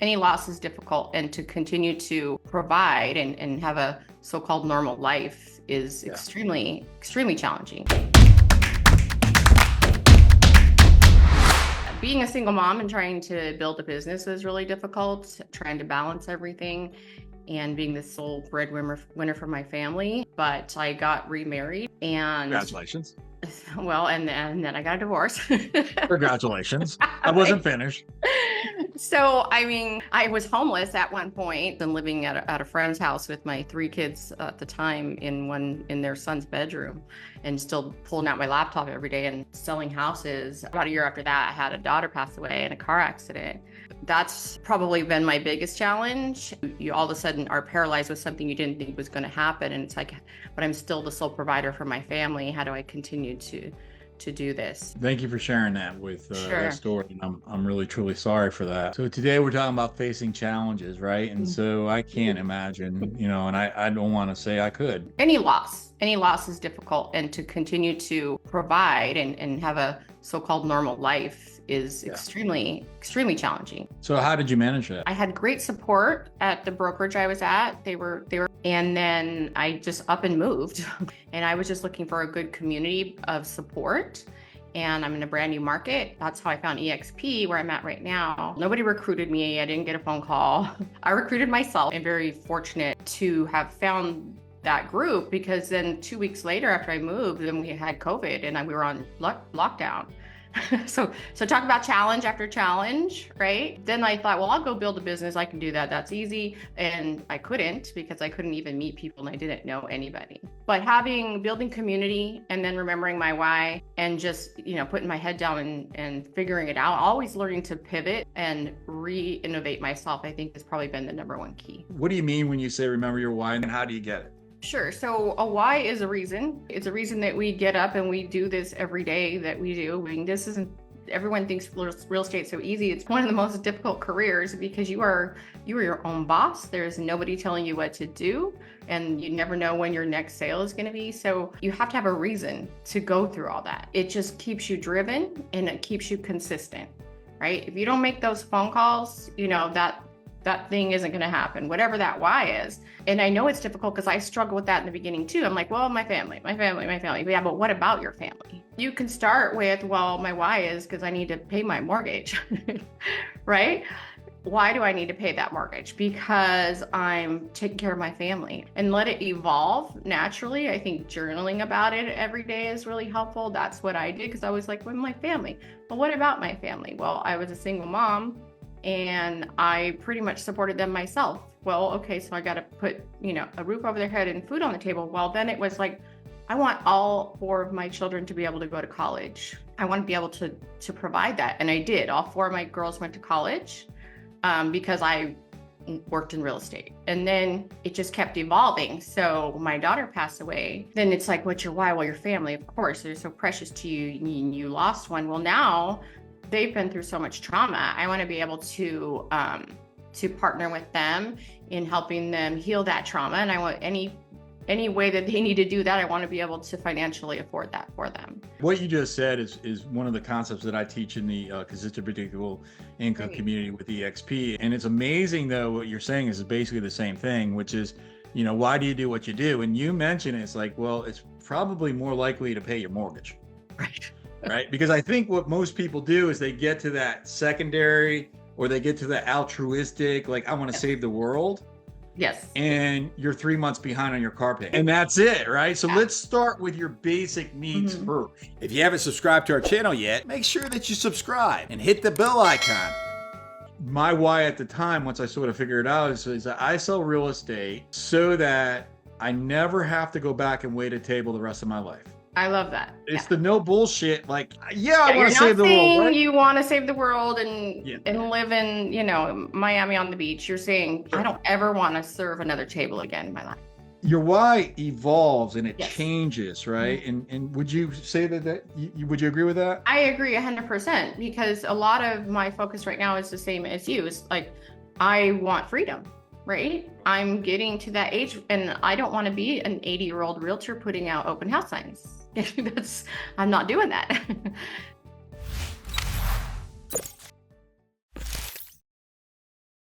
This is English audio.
Any loss is difficult, and to continue to provide and have a so-called normal life is extremely challenging. Being a single mom and trying to build a business is really difficult, trying to balance everything and being the sole breadwinner for my family. But I got remarried and Congratulations. well, and then I got a divorce. Congratulations. I wasn't finished. So, I mean, I was homeless at one point and living at a friend's house with my 3 kids at the time in their son's bedroom, and still pulling out my laptop every day and selling houses. About a year after that, I had a daughter pass away in a car accident. That's probably been my biggest challenge. You all of a sudden are paralyzed with something you didn't think was going to happen. And it's like, but I'm still the sole provider for my family. How do I continue to do this? Thank you for sharing that with that story. And I'm really, truly sorry for that. So today we're talking about facing challenges, right? And so I can't imagine, and I don't want to say I could. Any loss is difficult, and to continue to provide and have a so-called normal life is extremely challenging. So how did you manage that? I had great support at the brokerage I was at. They were, and then I just up and moved. And I was just looking for a good community of support. And I'm in a brand new market. That's how I found EXP, where I'm at right now. Nobody recruited me. I didn't get a phone call. I recruited myself. I'm very fortunate to have found that group, because then 2 weeks later after I moved, then we had COVID and we were on lockdown. So talk about challenge after challenge, right? Then I thought, well, I'll go build a business. I can do that. That's easy. And I couldn't, because I couldn't even meet people and I didn't know anybody. But building community and then remembering my why and just, putting my head down and figuring it out, always learning to pivot and re-innovate myself, I think has probably been the number one key. What do you mean when you say remember your why, and how do you get it? Sure. So a why is a reason. It's a reason that we get up and we do this every day that we do. I mean, everyone thinks real estate's so easy. It's one of the most difficult careers, because you are your own boss. There's nobody telling you what to do, and you never know when your next sale is going to be. So you have to have a reason to go through all that. It just keeps you driven and it keeps you consistent, right? If you don't make those phone calls, that thing isn't going to happen, whatever that why is. And I know it's difficult because I struggle with that in the beginning too. I'm like, well, my family. Yeah, but what about your family? You can start with, well, my why is because I need to pay my mortgage, right? Why do I need to pay that mortgage? Because I'm taking care of my family, and let it evolve naturally. I think journaling about it every day is really helpful. That's what I did, because I was like, well, my family. Well, what about my family? Well, I was a single mom, and I pretty much supported them myself. Well, okay, so I got to put, a roof over their head and food on the table. Well, then it was like, I want all 4 of my children to be able to go to college. I want to be able to provide that. And I did. All 4 of my girls went to college because I worked in real estate. And then it just kept evolving. So my daughter passed away. Then it's like, what's your why? Well, your family, of course, they're so precious to you. You lost one. Well, now they've been through so much trauma. I want to be able to partner with them in helping them heal that trauma. And I want any way that they need to do that, I want to be able to financially afford that for them. What you just said is one of the concepts that I teach in the consistent predictable income community with EXP. And it's amazing, though, what you're saying is basically the same thing, which is, why do you do what you do? And you mentioned it's like, well, it's probably more likely to pay your mortgage. Right? Because I think what most people do is they get to that secondary, or they get to the altruistic, like, I want to save the world. Yes. And you're 3 months behind on your car payment. And that's it, right? So let's start with your basic needs first. If you haven't subscribed to our channel yet, make sure that you subscribe and hit the bell icon. My why at the time, once I sort of figured it out, is that I sell real estate so that I never have to go back and wait a table the rest of my life. I love that. It's the no bullshit. Like, I want to save the world. Right? You want to save the world and live in, Miami on the beach. You're saying, I don't ever want to serve another table again in my life. Your why evolves and it changes, right? And would you say that would you agree with that? I agree 100%, because a lot of my focus right now is the same as you. It's like, I want freedom. Right? I'm getting to that age, and I don't want to be an 80-year-old realtor putting out open house signs. I'm not doing that.